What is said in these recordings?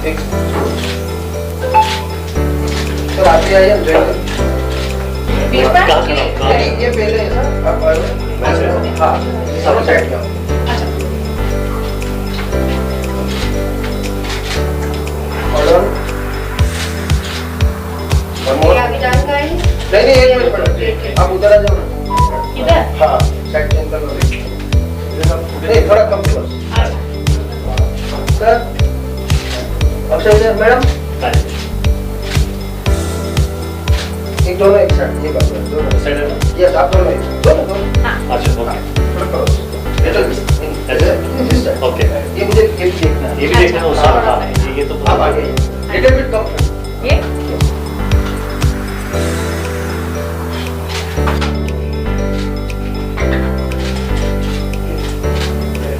एक सर आप ही आइए हम जाएंगे। नहीं ये पहले है सर आप आइए। हाँ सब साइड में और नहीं एक मिनट पड़ा आप उधर आ जाओ ना इधर। हाँ साइड चेंज कर लो नहीं थोड़ा कम करो सर। अक्षय सर मैडम एक दोनों एक साइड ये बात है दोनों साइड यस आप दोनों दोनों हाँ अच्छा ओके थोड़ा करो ओके ये मुझे ये देखना है ये भी देखना है उसका ये तो आप आगे लिटिल बिट कम ये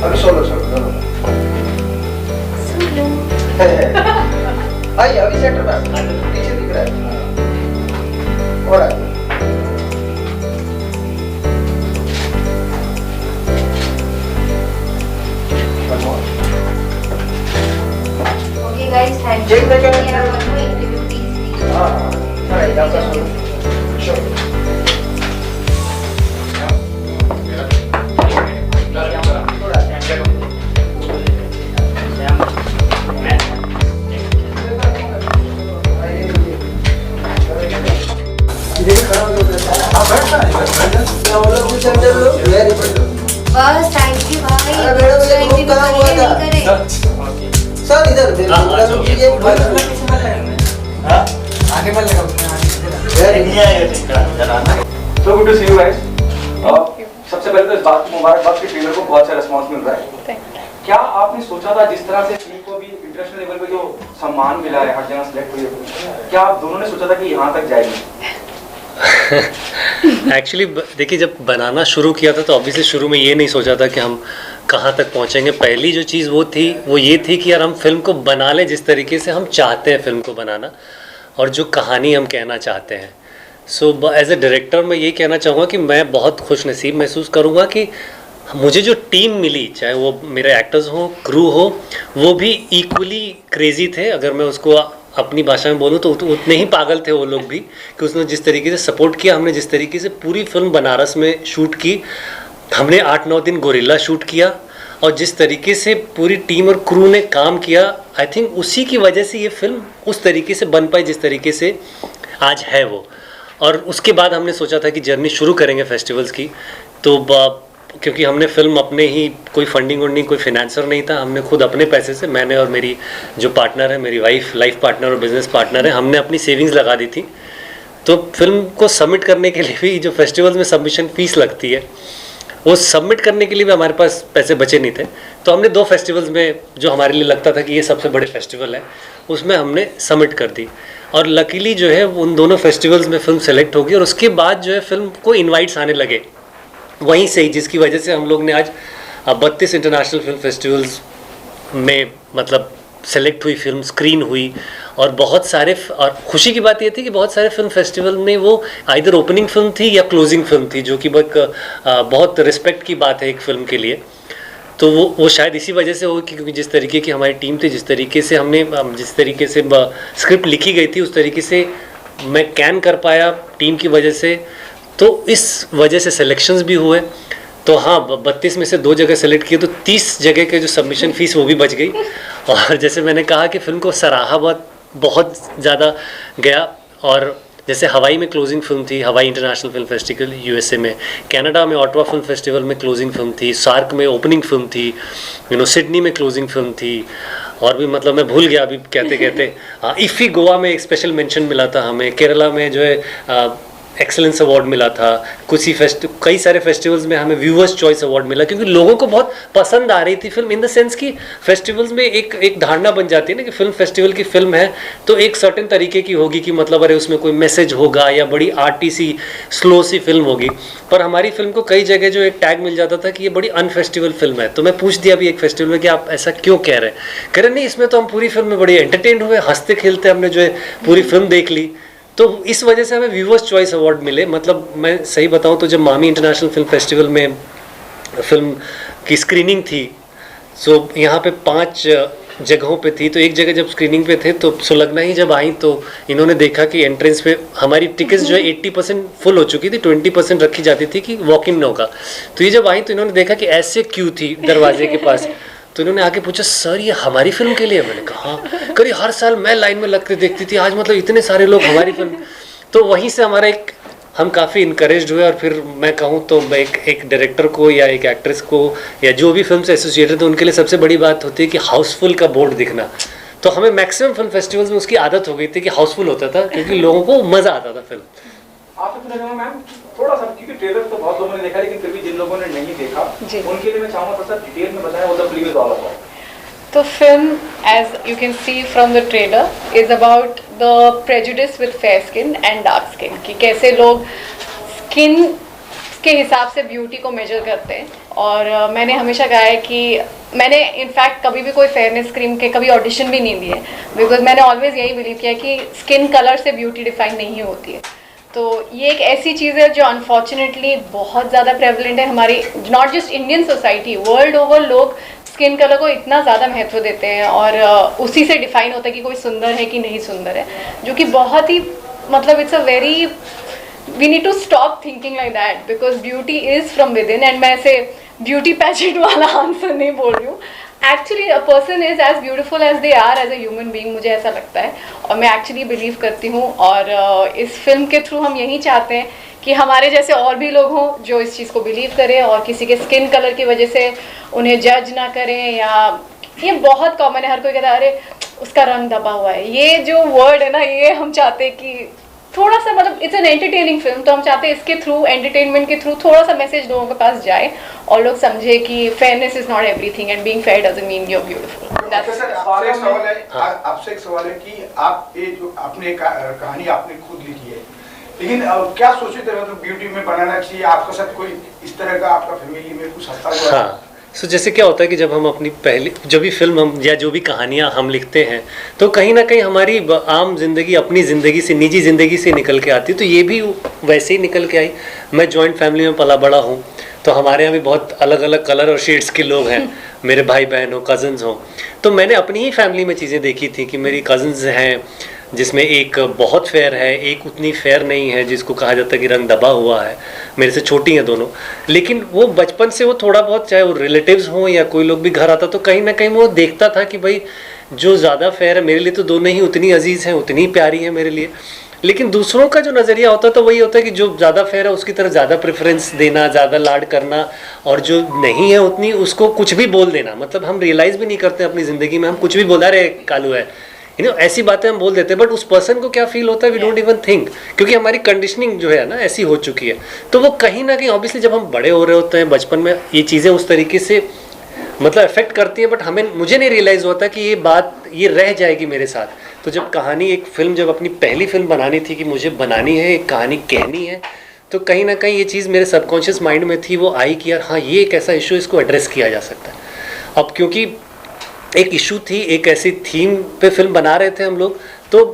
अभी सोलो आइए अभी सेंटर में पीछे दिख रहा है और okay guys thank you interview please हाँ राइट आपका श्योर बस थैंक यू भाई सर इधर आगे मत लगाओ So good to see you guys. सबसे पहले तो इस बात को मुबारकबाद कि ट्रेलर को बहुत अच्छा रिस्पांस मिल रहा है। क्या आपने सोचा था जिस तरह से फिल्म को भी इंटरनेशनल लेवल पे जो सम्मान मिला है हर जगह सेलेक्ट हुई है, क्या आप दोनों ने सोचा था कि यहाँ तक जाएगी? एक्चुअली देखिए जब बनाना शुरू किया था तो ऑब्वियसली शुरू में ये नहीं सोचा था कि हम कहाँ तक पहुँचेंगे। पहली जो चीज़ वो ये थी कि यार हम फिल्म को बना लें जिस तरीके से हम चाहते हैं फिल्म को बनाना और जो कहानी हम कहना चाहते हैं। सो एज ए डायरेक्टर मैं ये कहना चाहूँगा कि मैं बहुत खुश नसीब महसूस करूँगा कि मुझे जो टीम मिली, चाहे वो मेरे एक्टर्स हों, क्रू हो, वो भी इक्वली क्रेज़ी थे। अगर मैं उसको अपनी भाषा में बोलूँ तो उतने ही पागल थे वो लोग भी कि उसने जिस तरीके से सपोर्ट किया, हमने जिस तरीके से पूरी फिल्म बनारस में शूट की, हमने 8-9 दिन गोरिल्ला शूट किया और जिस तरीके से पूरी टीम और क्रू ने काम किया, आई थिंक उसी की वजह से ये फिल्म उस तरीके से बन पाई जिस तरीके से आज है वो। और उसके बाद हमने सोचा था कि जर्नी शुरू करेंगे फेस्टिवल्स की, तो क्योंकि हमने फिल्म अपने ही, कोई फंडिंग वंडिंग, कोई फिनेंसर नहीं था, हमने खुद अपने पैसे से, मैंने और मेरी जो पार्टनर है, मेरी वाइफ, लाइफ पार्टनर और बिजनेस पार्टनर है, हमने अपनी सेविंग्स लगा दी थी। तो फिल्म को सबमिट करने के लिए भी जो फेस्टिवल्स में सबमिशन फ़ीस लगती है, वो सबमिट करने के लिए भी हमारे पास पैसे बचे नहीं थे। तो हमने 2 फेस्टिवल्स में, जो हमारे लिए लगता था कि ये सबसे बड़े फेस्टिवल है, उसमें हमने सबमिट कर दी और लकीली जो है उन दोनों फेस्टिवल्स में फ़िल्म सेलेक्ट होगी और उसके बाद जो है फिल्म को इन्वाइट्स आने लगे वहीं से ही, जिसकी वजह से हम लोग ने आज 32 इंटरनेशनल फिल्म फेस्टिवल्स में मतलब सेलेक्ट हुई फिल्म, स्क्रीन हुई और बहुत सारे, और खुशी की बात ये थी कि बहुत सारे फिल्म फेस्टिवल में वो आइदर ओपनिंग फिल्म थी या क्लोजिंग फिल्म थी, जो कि बहुत रिस्पेक्ट की बात है एक फ़िल्म के लिए। तो वो शायद इसी वजह से हो कि क्योंकि जिस तरीके की हमारी टीम थी, जिस तरीके से जिस तरीके से स्क्रिप्ट लिखी गई थी, उस तरीके से मैं कैन कर पाया टीम की वजह से, तो इस वजह से सिलेक्शंस भी हुए। तो हाँ, 32 में से 2 जगह सेलेक्ट किए, तो 30 जगह के जो सबमिशन फ़ीस वो भी बच गई। और जैसे मैंने कहा कि फ़िल्म को सराहा बहुत ज़्यादा गया। और जैसे हवाई में क्लोजिंग फिल्म थी, हवाई इंटरनेशनल फिल्म फेस्टिवल यूएसए में, कनाडा में ऑटवा फिल्म फेस्टिवल में क्लोजिंग फिल्म थी, सार्क में ओपनिंग फिल्म थी, सिडनी में क्लोजिंग फिल्म थी, और भी मतलब मैं भूल गया अभी कहते कहते। इफ़ी गोवा में एक स्पेशल मेंशन मिला था हमें, केरला में जो है एक्सेलेंस अवार्ड मिला था, कई सारे फेस्टिवल्स में हमें व्यूअर्स चॉइस अवार्ड मिला, क्योंकि लोगों को बहुत पसंद आ रही थी फिल्म। इन द सेंस कि फेस्टिवल्स में एक धारणा बन जाती है ना कि फिल्म फेस्टिवल की फिल्म है तो एक सर्टेन तरीके की होगी कि मतलब अरे उसमें कोई मैसेज होगा या बड़ी आर्टी सी स्लो सी फिल्म होगी। पर हमारी फिल्म को कई जगह जो एक टैग मिल जाता था कि ये बड़ी अनफेस्टिवल फिल्म है। तो मैं पूछ दिया अभी एक फेस्टिवल में कि आप ऐसा क्यों कह रहे हैं? कह रहे नहीं, इसमें तो हम पूरी फिल्म में बड़ी एंटरटेन हुए, हंसते खेलते हमने जो है पूरी फिल्म देख ली। तो इस वजह से हमें व्यूअर्स चॉइस अवार्ड मिले। मतलब मैं सही बताऊं तो जब मामी इंटरनेशनल फिल्म फेस्टिवल में फिल्म की स्क्रीनिंग थी, सो यहाँ पे 5 जगहों पे थी, तो एक जगह जब स्क्रीनिंग पे थे तो सुलग्ना ही जब आई तो इन्होंने देखा कि एंट्रेंस पे हमारी टिकट्स जो है 80% फुल हो चुकी थी, 20% रखी जाती थी कि वॉक इन न होगा। तो ये जब आई तो इन्होंने देखा कि ऐसे क्यों थी दरवाजे के पास, तो इन्होंने आके पूछा सर ये हमारी फिल्म के लिए है? मैंने कहा हाँ। करी हर साल मैं लाइन में लगते देखती थी, आज मतलब इतने सारे लोग हमारी फिल्म। तो वहीं से हमारा एक हम काफ़ी इनकरेज हुए, और फिर मैं कहूँ तो एक डायरेक्टर को या एक एक्ट्रेस को या जो भी फिल्म से एसोसिएटेड थे उनके लिए सबसे बड़ी बात होती है कि हाउसफुल का बोर्ड दिखना। तो हमें मैक्सिमम फिल्म फेस्टिवल्स में उसकी आदत हो गई थी कि हाउसफुल होता था, क्योंकि लोगों को मज़ा आता था फिल्म। आपसे पूछना चाहूँगा मैम थोड़ा सा, क्योंकि ट्रेलर तो बहुत लोगों ने देखा लेकिन फिर भी जिन लोगों ने नहीं देखा उनके लिए मैं चाहूँगा थोड़ा सा डिटेल में बताएं वो the film is all about. The film, as you can see from the trailer, is about the prejudice with fair skin and dark skin. कि कैसे लोग स्किन के हिसाब से ब्यूटी को मेजर करते हैं। और मैंने हमेशा कहा है कि मैंने इनफैक्ट कभी भी कोई फेयरनेस क्रीम के कभी ऑडिशन भी नहीं दिए, बिकॉज मैंने ऑलवेज यही बिलीव किया कि स्किन कलर से ब्यूटी डिफाइन नहीं होती है। तो ये एक ऐसी चीज़ है जो अनफॉर्चुनेटली बहुत ज़्यादा प्रेवलेंट है हमारी, not just Indian society, world over लोग स्किन कलर को इतना ज़्यादा महत्व देते हैं और उसी से डिफाइन होता है कि कोई सुंदर है कि नहीं सुंदर है, जो कि बहुत ही मतलब it's a very, we need to stop thinking like that, because beauty is from within. And मैं ऐसे ब्यूटी पैजेंट वाला आंसर नहीं बोल रही हूँ, actually a person is as beautiful as they are as a human being, मुझे ऐसा लगता है और मैं एक्चुअली बिलीव करती हूँ। और इस फिल्म के थ्रू हम यही चाहते हैं कि हमारे जैसे और भी लोग हों जो इस चीज़ को बिलीव करें और किसी के स्किन कलर की वजह से उन्हें जज ना करें। या ये बहुत कॉमन है, हर कोई कहता है अरे उसका रंग दबा हुआ है, ये जो वर्ड है ना, ये हम चाहते हैं कि थोड़ा सा मतलब इट्स एन एंटरटेनिंग फिल्म, तो हम चाहते हैं इसके थ्रू, एंटरटेनमेंट के थ्रू थोड़ा सा मैसेज लोगों के पास जाए और लोग समझे कि fairness is not everything and being fair doesn't mean you are beautiful. आपसे एक सवाल है कि आप ये जो आपने कहानी आपने खुद लिखी है, लेकिन क्या सोचे थे मतलब ब्यूटी में बनाना चाहिए, आपके साथ कोई इस तरह का आपका फैमिली में कुछ हस्ता हुआ? हाँ, सो जैसे क्या होता है कि जब हम अपनी पहली जो भी फिल्म हम या जो भी कहानियाँ हम लिखते हैं तो कहीं ना कहीं हमारी आम जिंदगी अपनी ज़िंदगी से, निजी ज़िंदगी से निकल के आती है। तो ये भी वैसे ही निकल के आई। मैं जॉइंट फैमिली में पला बड़ा हूँ, तो हमारे यहाँ भी बहुत अलग अलग कलर और शेड्स के लोग हैं, मेरे भाई बहन हो, कज़न्स हो। तो मैंने अपनी ही फैमिली में चीज़ें देखी थी कि मेरी कज़न्स हैं जिसमें एक बहुत फेयर है, एक उतनी फेयर नहीं है, जिसको कहा जाता है कि रंग दबा हुआ है। मेरे से छोटी हैं दोनों, लेकिन वो बचपन से वो थोड़ा बहुत, चाहे वो रिलेटिव्स हों या कोई लोग भी घर आता, तो कहीं ना कहीं वो देखता था कि भाई जो ज़्यादा फेयर है मेरे लिए तो दोनों ही उतनी अजीज़ हैं, उतनी प्यारी हैं मेरे लिए। लेकिन दूसरों का जो नज़रिया होता है तो वही होता है कि जो ज़्यादा फेयर है उसकी तरफ ज़्यादा प्रेफरेंस देना, ज़्यादा लाड करना, और जो नहीं है उतनी उसको कुछ भी बोल देना। मतलब हम रियलाइज़ भी नहीं करते अपनी ज़िंदगी में, हम कुछ भी बोला रहे कालू है, ऐसी बातें हम बोल देते हैं, बट उस पर्सन को क्या फील होता है वी डोंट इवन थिंक, क्योंकि हमारी कंडीशनिंग जो है ना ऐसी हो चुकी है। तो वो कहीं ना कहीं ऑब्वियसली जब हम बड़े हो रहे होते हैं, बचपन में ये चीज़ें उस तरीके से मतलब इफेक्ट करती है, बट मुझे नहीं रियलाइज़ होता कि ये बात ये रह जाएगी मेरे साथ। तो जब कहानी, एक फिल्म, जब अपनी पहली फिल्म बनानी थी कि मुझे बनानी है, एक कहानी कहनी है, तो कहीं ना कहीं ये चीज़ मेरे सबकॉन्शियस माइंड में थी, वो आई कि यार हाँ ये एक ऐसा इशू, इसको एड्रेस किया जा सकता है। अब क्योंकि एक इशू थी, एक ऐसी थीम पे फिल्म बना रहे थे हम लोग, तो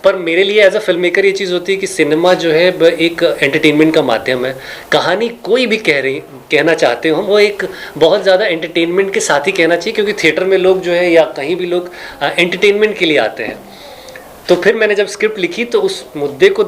पर मेरे लिए एज अ फिल्म मेकर ये चीज़ होती है कि सिनेमा जो है एक एंटरटेनमेंट का माध्यम है। कहानी कोई भी कहना चाहते हो हम, वो एक बहुत ज़्यादा एंटरटेनमेंट के साथ ही कहना चाहिए, क्योंकि थिएटर में लोग जो है या कहीं भी लोग एंटरटेनमेंट के लिए आते हैं। तो फिर मैंने जब स्क्रिप्ट लिखी तो उस मुद्दे को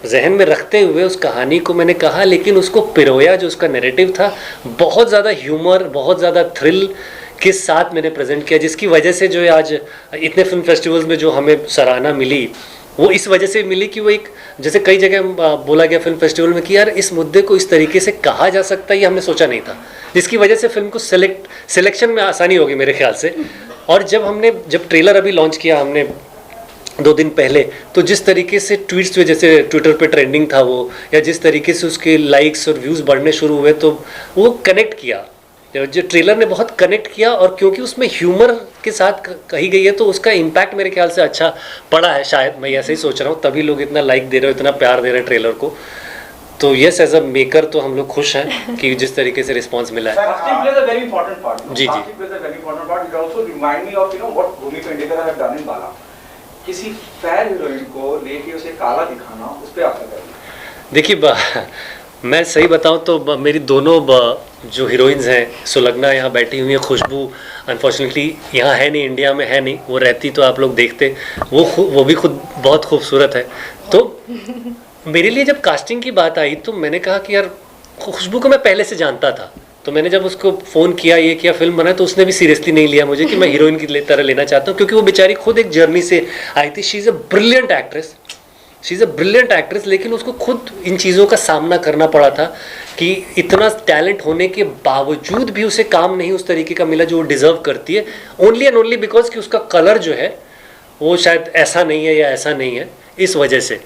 जहन में रखते हुए उस कहानी को मैंने कहा, लेकिन उसको पिरोया, जो उसका नैरेटिव था बहुत ज़्यादा ह्यूमर, बहुत ज़्यादा थ्रिल के साथ मैंने प्रेजेंट किया, जिसकी वजह से जो है आज इतने फिल्म फेस्टिवल्स में जो हमें सराहना मिली, वो इस वजह से मिली कि वो एक, जैसे कई जगह बोला गया फिल्म फेस्टिवल में कि यार इस मुद्दे को इस तरीके से कहा जा सकता है, ये हमने सोचा नहीं था, जिसकी वजह से फिल्म को सिलेक्शन में आसानी होगी मेरे ख्याल से। और जब ट्रेलर अभी लॉन्च किया हमने 2 दिन पहले, तो जिस तरीके से ट्वीट्स पे, जैसे ट्विटर पे ट्रेंडिंग था वो, या जिस तरीके से उसके लाइक्स और व्यूज़ बढ़ने शुरू हुए, तो वो कनेक्ट किया, जो ट्रेलर ने बहुत कनेक्ट किया। और क्योंकि उसमें ह्यूमर के साथ कही गई है तो उसका इम्पैक्ट मेरे ख्याल से अच्छा पड़ा है, शायद मैं ऐसे ही सोच रहा हूँ, तभी लोग इतना लाइक दे रहे हो, इतना प्यार दे रहे हैं ट्रेलर को। तो यस, एज अ मेकर तो हम लोग खुश हैं कि जिस तरीके से रिस्पांस मिला है। जी जी, किसी फेयर हीरोइन को लेके उसे काला दिखाना, उस पे आपका क्या? देखिए मैं सही बताऊं तो मेरी दोनों जो हीरोइंस हैं, सुलग्ना यहाँ बैठी हुई है, खुशबू अनफॉर्चुनेटली यहाँ है नहीं, इंडिया में है नहीं, वो रहती तो आप लोग देखते। वो भी खुद बहुत खूबसूरत है। तो मेरे लिए जब कास्टिंग की बात आई तो मैंने कहा कि यार खुशबू को मैं पहले से जानता था, तो मैंने जब उसको फ़ोन किया, ये किया, फिल्म बनाया, तो उसने भी सीरियसली नहीं लिया मुझे कि मैं हीरोइन की तरह लेना चाहता हूँ, क्योंकि वो बेचारी खुद एक जर्नी से आई थी। She is a brilliant actress, she is a brilliant actress, लेकिन उसको खुद इन चीज़ों का सामना करना पड़ा था कि इतना टैलेंट होने के बावजूद भी उसे काम नहीं उस तरीके का मिला जो वो डिज़र्व करती है, ओनली एंड ओनली बिकॉज कि उसका कलर जो है वो शायद ऐसा नहीं है या ऐसा नहीं है, इस वजह से।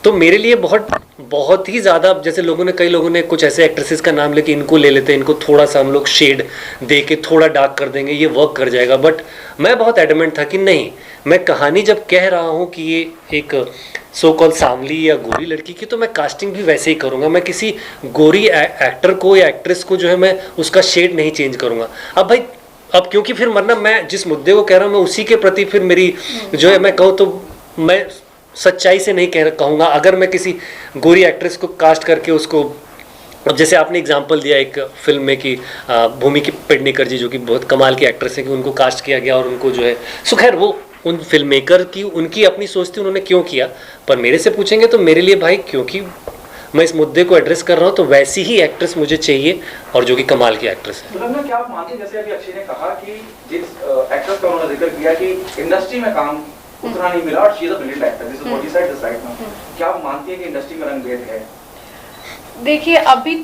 तो मेरे लिए बहुत ही ज़्यादा, जैसे कई लोगों ने कुछ ऐसे एक्ट्रेसेस का नाम लेके इनको ले लेते हैं, इनको थोड़ा सा हम लोग शेड दे के थोड़ा डार्क कर देंगे, ये वर्क कर जाएगा, बट मैं बहुत एडमेंट था कि नहीं, मैं कहानी जब कह रहा हूँ कि ये एक सो कॉल सांवली या गोरी लड़की की, तो मैं कास्टिंग भी वैसे ही करूँगा। मैं किसी गोरी एक्टर को या एक्ट्रेस को जो है मैं उसका शेड नहीं चेंज करूँगा। अब भाई अब क्योंकि फिर वरना मैं जिस मुद्दे को कह रहा हूँ मैं उसी के प्रति फिर मेरी जो है मैं कहूँ तो मैं सच्चाई से नहीं कहूँगा। अगर मैं किसी गोरी एक्ट्रेस को कास्ट करके उसको, अब जैसे आपने एग्जांपल दिया एक फिल्म में कि भूमि की पेडनेकर जी जो कि बहुत कमाल की एक्ट्रेस है, कि उनको कास्ट किया गया और उनको जो है सो खैर वो उन फिल्म मेकर की उनकी अपनी सोच थी, उन्होंने क्यों किया। पर मेरे से पूछेंगे तो मेरे लिए भाई क्योंकि मैं इस मुद्दे को एड्रेस कर रहा हूँ तो वैसी ही एक्ट्रेस मुझे चाहिए और जो कि कमाल की एक्ट्रेस है। तो क्या आप मानते हैं, जैसे अभी अक्षय ने कहा कि जिस एक्ट्रेस का उन्होंने जिक्र किया कि इंडस्ट्री में काम उतना नहीं मिला और she is a brilliant actor, this is what he said this right now, क्या आप मानती हैं कि इंडस्ट्री में रंगभेद है? देखिए अभी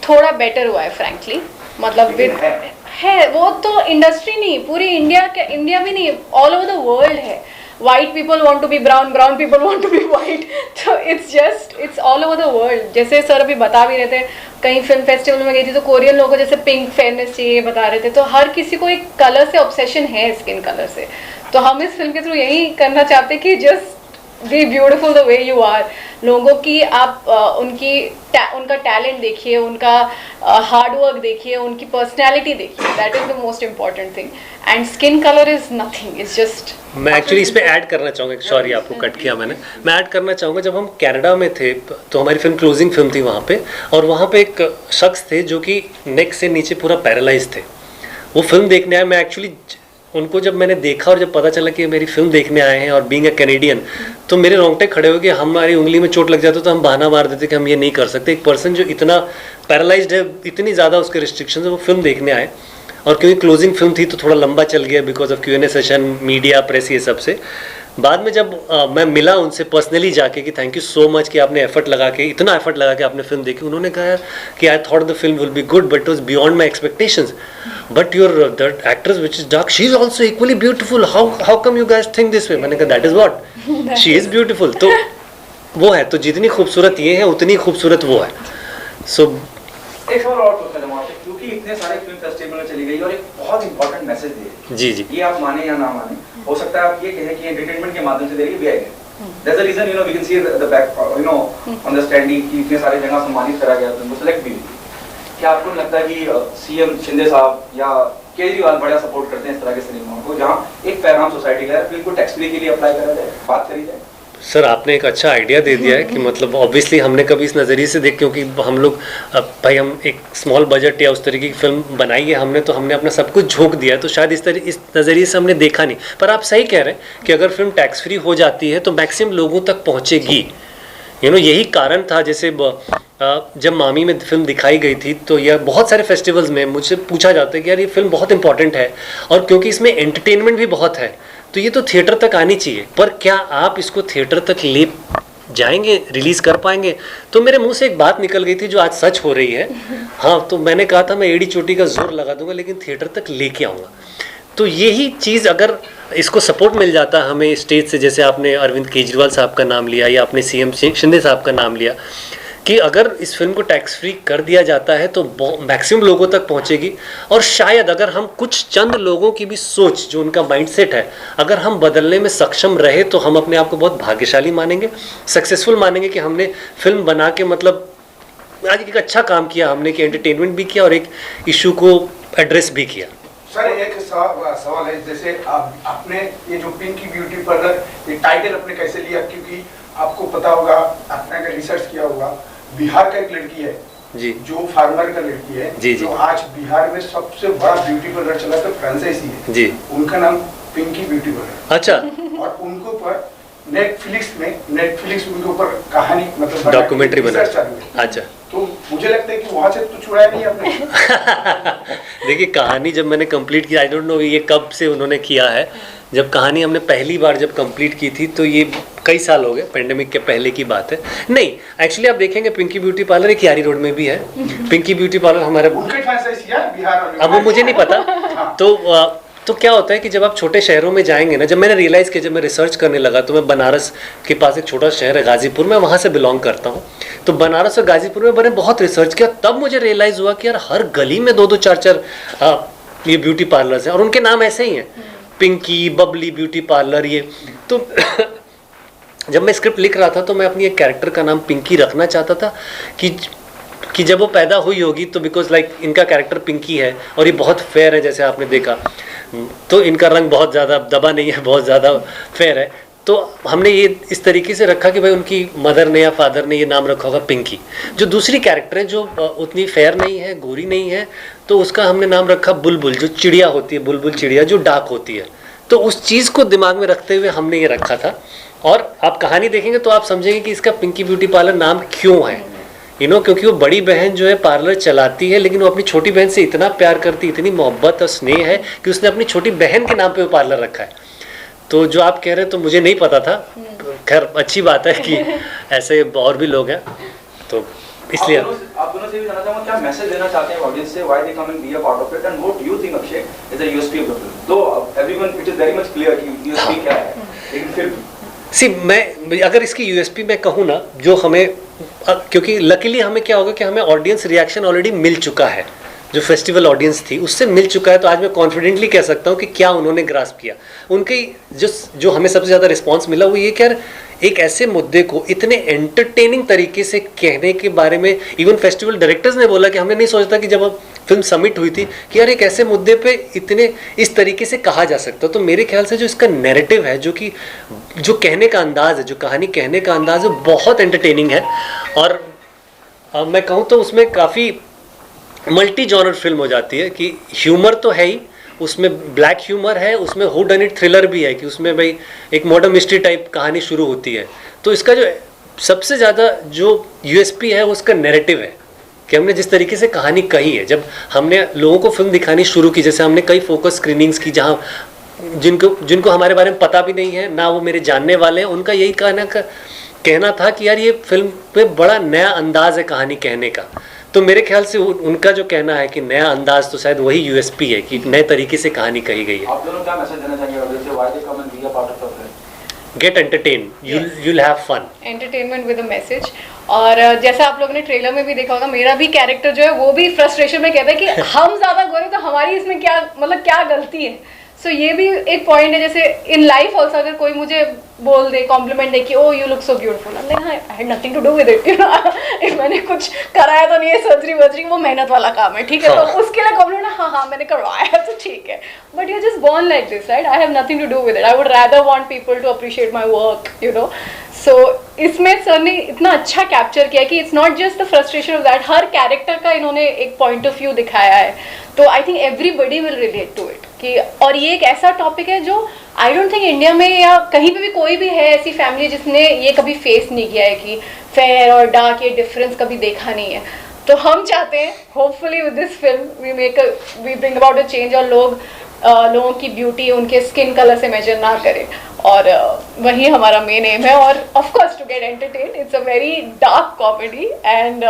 थोड़ा बेटर हुआ है फ्रैंकली, मतलब है वो तो इंडस्ट्री नहीं, पूरी इंडिया भी नहीं, ऑल ओवर द वर्ल्ड है। White people want to be brown, brown people want to be white, तो it's all over the world. जैसे सर अभी बता भी रहे थे, कहीं फिल्म फेस्टिवल में गई थी तो कोरियन लोगों को जैसे पिंक फेयरनेस चाहिए बता रहे थे, तो हर किसी को एक कलर से ऑब्सेशन है, स्किन कलर से। तो हम इस फिल्म के थ्रू यही करना चाहते हैं कि just be beautiful the way you are. लोगों की आप उनका टैलेंट देखिए, उनका हार्ड वर्क देखिए, उनकी पर्सनैलिटी देखिए, that is the most important thing, and skin colour is nothing, is just. मैं एक्चुअली इस पे ऐड करना चाहूँगा, सॉरी आपको कट किया मैंने, मैं ऐड करना चाहूँगा, जब हम कनाडा में थे तो हमारी फिल्म क्लोजिंग फिल्म थी वहाँ पे, और वहाँ पे एक शख्स थे जो कि नेक से नीचे पूरा पैरालाइज थे। वो फिल्म देखने आए, मैं एक्चुअली उनको जब मैंने देखा और जब पता चला कि मेरी फिल्म देखने आए हैं और बीइंग अ कैनेडियन, तो मेरे रोंगटे खड़े हो गए। हमारी उंगली में चोट लग जाता तो हम बहाना मार देते कि हम ये नहीं कर सकते। एक पर्सन जो इतना पैरालाइज्ड है, इतनी ज़्यादा उसके रिस्ट्रिक्शन है, वो फिल्म देखने आए, और क्योंकि क्लोजिंग फिल्म थी तो थोड़ा लंबा चल गया because of Q&A session, media, press, ये सब से। बाद में जब मैं मिला उनसे पर्सनली जाके कि थैंक यू सो मच कि आपने एफर्ट लगा के, इतना एफर्ट लगा के आपने फिल्म देखी, उन्होंने कहा कि I thought the film will be good but it was beyond my expectations, but your that actress which is dark, she is also equally beautiful, how come you guys think this way. मैंने कहा that is what, she is beautiful. तो वो है, तो जितनी खूबसूरत ये है उतनी खूबसूरत वो है। सो एक सवाल और पूछना चाहूँगा आपसे, क्योंकि इतने सारे फिल्म फेस्टिवल में चली गई और एक बहुत इंपॉर्टेंट मैसेज दिए, जी जी, ये आप माने या ना माने, हो सकता है आप ये कहें कि एंटरटेनमेंट के माध्यम से दे रही है VIP, that's the reason we can see the back on the standing कि इतने सारे जगह सम्मानित करा गया, तुमको सेलेक्ट भी हुई। क्या आपको लगता है कि सीएम शिंदे साहब या केजरीवाल बड़ा सपोर्ट करते हैं इस तरह के सिनेमा को, जहाँ एक पैगाम सोसाइटी का फिल्म को टैक्स फ्री के लिए अप्लाई करा जाए, बात करी जाए? सर आपने एक अच्छा आइडिया दे दिया है कि मतलब ऑब्वियसली हमने कभी इस नज़रिए से देख, क्योंकि हम लोग भाई हम एक स्मॉल बजट या उस तरीके की फिल्म बनाई है हमने, तो हमने अपना सब कुछ झोंक दिया है, तो शायद इस नज़रिए से हमने देखा नहीं। पर आप सही कह रहे हैं कि अगर फिल्म टैक्स फ्री हो जाती है तो मैक्सिमम लोगों तक पहुँचेगी। यही कारण था। जैसे जब मामी में फिल्म दिखाई गई थी तो यह बहुत सारे फेस्टिवल्स में मुझसे पूछा जाता है कि यार ये फिल्म बहुत इंपॉर्टेंट है और क्योंकि इसमें एंटरटेनमेंट भी बहुत है तो ये तो थिएटर तक आनी चाहिए, पर क्या आप इसको थिएटर तक ले जाएंगे, रिलीज़ कर पाएंगे? तो मेरे मुंह से एक बात निकल गई थी जो आज सच हो रही है। हाँ, तो मैंने कहा था मैं एड़ी चोटी का जोर लगा दूंगा लेकिन थिएटर तक लेके आऊँगा। तो यही चीज़ अगर इसको सपोर्ट मिल जाता है हमें स्टेट से, जैसे आपने अरविंद केजरीवाल साहब का नाम लिया या आपने सीएम शिंदे साहब का नाम लिया, कि अगर इस फिल्म को टैक्स फ्री कर दिया जाता है तो मैक्सिमम लोगों तक पहुंचेगी। और शायद अगर हम कुछ चंद लोगों की भी सोच, जो उनका माइंडसेट है, अगर हम बदलने में सक्षम रहे तो हम अपने आप को बहुत भाग्यशाली मानेंगे, सक्सेसफुल मानेंगे कि हमने फिल्म बना के मतलब आज एक अच्छा काम किया हमने, कि एंटरटेनमेंट भी किया और एक इशू को एड्रेस भी किया। सर एक सवाल है, जैसे आपने ये जो पिंकी ब्यूटी पार्लर ये टाइटल अपने कैसे लिया? क्योंकि आपको पता होगा, आपने अगर रिसर्च किया होगा, बिहार का एक लड़की है जी जो फार्मर का लड़की है, जी, जो आज बिहार में सबसे बड़ा ब्यूटी पार्लर चलाता है, फ्रांचाइजी है जी। उनका नाम पिंकी ब्यूटी पार्लर। अच्छा, और उनके ऊपर नेटफ्लिक्स उनके ऊपर कहानी मतलब डॉक्यूमेंट्री बना। रिसर्च चालू है। अच्छा। तो मुझे लगता है कि वहां से तो छुड़ाया नहीं आपने। देखिए, कहानी जब मैंने कंप्लीट की, आई डोंट नो ये कब से उन्होंने किया है। जब कहानी हमने पहली बार जब कंप्लीट की थी तो ये कई साल हो गए, पेंडेमिक के पहले की बात है। नहीं, एक्चुअली आप देखेंगे पिंकी ब्यूटी पार्लर एक यारी रोड में भी है। पिंकी ब्यूटी पार्लर हमारे उनका फ्रेंचाइजी है बिहार वाले। अब वो मुझे नहीं पता। तो क्या होता है कि जब आप छोटे शहरों में जाएंगे ना, जब मैंने रियलाइज़ किया, जब मैं रिसर्च करने लगा, तो मैं बनारस के पास एक छोटा शहर है गाजीपुर, मैं वहाँ से बिलोंग करता हूँ। तो बनारस और गाजीपुर में मैंने बहुत रिसर्च किया, तब मुझे रियलाइज़ हुआ कि यार हर गली में 2-2 4-4 ये ब्यूटी पार्लर्स हैं और उनके नाम ऐसे ही हैं, पिंकी, बबली ब्यूटी पार्लर ये। तो जब मैं स्क्रिप्ट लिख रहा था तो मैं अपनी एक कैरेक्टर का नाम पिंकी रखना चाहता था कि जब वो पैदा हुई होगी तो बिकॉज लाइक इनका कैरेक्टर पिंकी है और ये बहुत फेयर है, जैसे आपने देखा, तो इनका रंग बहुत ज़्यादा दबा नहीं है, बहुत ज़्यादा फेयर है। तो हमने ये इस तरीके से रखा कि भाई उनकी मदर ने या फादर ने ये नाम रखा होगा पिंकी। जो दूसरी कैरेक्टर है जो उतनी फेयर नहीं है, गोरी नहीं है, तो उसका हमने नाम रखा बुलबुल, जो चिड़िया होती है, बुलबुल चिड़िया जो डाक होती है। तो उस चीज़ को दिमाग में रखते हुए हमने ये रखा था। और आप कहानी देखेंगे तो आप समझेंगे कि इसका पिंकी ब्यूटी पार्लर नाम क्यों है, क्योंकि वो बड़ी बहन जो है पार्लर चलाती है, लेकिन वो अपनी छोटी बहन से इतना प्यार करती, इतनी मोहब्बत और स्नेह है कि उसने अपनी छोटी बहन के नाम पे वो पार्लर रखा है। तो जो आप कह रहे हैं तो मुझे नहीं पता था। खैर अच्छी बात है कि ऐसे और भी लोग हैं, तो इसलिए आप दोनों से भी जानना चाहूंगा, क्या मैसेज देना चाहते हैं ऑडियंस से, why they come and be a part of it, and what do you think Akshay is the USP of the film? Though everyone it is very much clear कि यूएसपी क्या है, लेकिन फिर मैं अगर इसकी यूएसपी मैं कहूँ ना, जो हमें, क्योंकि लकीली हमें क्या होगा कि हमें ऑडियंस रिएक्शन ऑलरेडी मिल चुका है, जो फेस्टिवल ऑडियंस थी उससे मिल चुका है। तो आज मैं कॉन्फिडेंटली कह सकता हूँ कि क्या उन्होंने ग्रास्प किया। उनकी जो हमें सबसे ज़्यादा रिस्पांस मिला वो ये कि यार एक ऐसे मुद्दे को इतने एंटरटेनिंग तरीके से कहने के बारे में, इवन फेस्टिवल डायरेक्टर्स ने बोला कि हमने नहीं सोचा था कि जब अब फिल्म सबमिट हुई थी कि यार एक ऐसे मुद्दे पे इतने इस तरीके से कहा जा सकता। तो मेरे ख्याल से जो इसका नैरेटिव है, जो कहने का अंदाज़ है, जो कहानी कहने का अंदाज़ है, बहुत एंटरटेनिंग है। और मैं कहूँ तो उसमें काफ़ी मल्टी जॉनर फिल्म हो जाती है कि ह्यूमर तो है ही, उसमें ब्लैक ह्यूमर है, उसमें हू डन इट थ्रिलर भी है कि उसमें भाई एक मर्डर मिस्ट्री टाइप कहानी शुरू होती है। तो इसका जो सबसे ज़्यादा जो यूएसपी है उसका नैरेटिव है कि हमने जिस तरीके से कहानी कही है। जब हमने लोगों को फिल्म दिखानी शुरू की, जैसे हमने कई फोकस स्क्रीनिंग्स की जहाँ जिनको हमारे बारे में पता भी नहीं है ना वो मेरे जानने वाले हैं, उनका यही कहना था कि यार ये फिल्म पे बड़ा नया अंदाज है कहानी कहने का। तो मेरे ख्याल से उनका जो कहना है कि नया अंदाज, तो शायद वही यूएसपी है कि नए तरीके से कहानी कही गई है। आप दोनों क्या मैसेज देना चाहेंगे ऑडियंस से, why they come and be a part of the film? Gate entertain, you'll have fun. Entertainment with a message. और जैसा आप लोगों ने ट्रेलर में भी देखा होगा, मेरा भी कैरेक्टर जो है वो भी फ्रस्ट्रेशन में कहता है कि हम ज्यादा गोरे तो हमारी इसमें क्या मतलब क्या गलती है। सो ये भी एक पॉइंट है, जैसे इन लाइफ ऑल्सो अगर कोई मुझे बोल दे, कॉम्प्लीमेंट दे कि oh you look so beautiful, I had nothing to do with it, you know, मैंने कुछ कराया तो नहीं है, सर्जरी वर्जरी वो मेहनत वाला काम है, ठीक है, तो उसके लिए कॉम्प्लीमेंट हाँ मैंने करवाया है तो ठीक है, but you just born like this, right? I have nothing to do with it, I would rather want people to appreciate my work, you know. So इसमें सर ने इतना अच्छा कैप्चर किया कि it's not just the frustration of that, हर character का इन्होंने एक पॉइंट ऑफ व्यू दिखाया है। तो I think everybody will relate to it कि, और ये एक ऐसा टॉपिक है जो आई डोंट थिंक इंडिया में या कहीं पे भी कोई भी है ऐसी फैमिली जिसने ये कभी फेस नहीं किया है कि फेयर और डार्क ये डिफरेंस कभी देखा नहीं है। तो हम चाहते हैं hopefully with this film we bring about a change, और लोगों की ब्यूटी उनके स्किन कलर से मेजर ना करें, और वही हमारा मेन एम है। और of course to get entertain, it's a very dark comedy and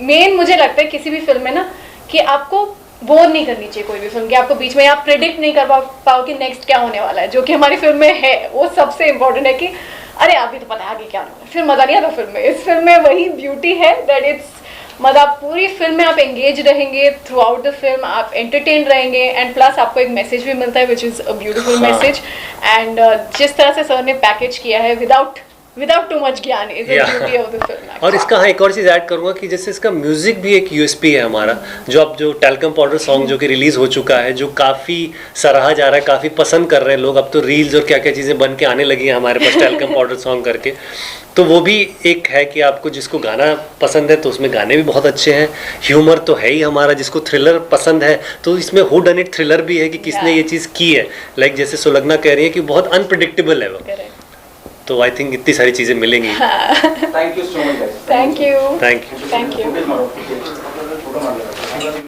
main मुझे लगता है किसी भी फिल्म में ना कि आपको बोर नहीं करनी चाहिए कोई भी फिल्म, कि आपको बीच में आप प्रेडिक्ट नहीं कर पाओ कि नेक्स्ट क्या होने वाला है, जो कि हमारी फिल्म में है। वो सबसे इम्पोर्टेंट है कि अरे अभी तो पता है आगे क्या होना है, फिर मजा नहीं आता फिल्म में। इस फिल्म में वही ब्यूटी है दैट इट्स मतलब पूरी फिल्म में आप एंगेज रहेंगे थ्रू आउट द फिल्म, आप एंटरटेन रहेंगे, एंड प्लस आपको एक मैसेज भी मिलता है which is a beautiful message. And जिस तरह से सर ने पैकेज किया है विदाउट without too much ज्ञान is the Yeah. beauty of the film. और इसका हाँ एक और चीज़ ऐड करूँगा कि जैसे इसका म्यूज़िक भी एक यूएसपी है हमारा, जो अब जो टैल्कम पाउडर सॉन्ग जो कि रिलीज़ हो चुका है, जो काफ़ी सराहा जा रहा है, काफ़ी पसंद कर रहे हैं लोग। अब तो रील्स और क्या क्या चीज़ें बन के आने लगी हैं हमारे पास टैल्कम पाउडर सॉन्ग करके। तो वो भी एक है कि आपको जिसको गाना पसंद है तो उसमें गाने भी बहुत अच्छे हैं, ह्यूमर तो है ही हमारा। जिसको थ्रिलर पसंद है तो इसमें हु डन इट थ्रिलर भी है कि किसने ये चीज़ की है। लाइक जैसे सुलग्ना कह रही है कि बहुत अनप्रिडिक्टेबल है वो। Correct. तो आई थिंक इतनी सारी चीज़ें मिलेंगी। Thank you so much guys. Thank you. Thank you. Thank you. Photo मारो।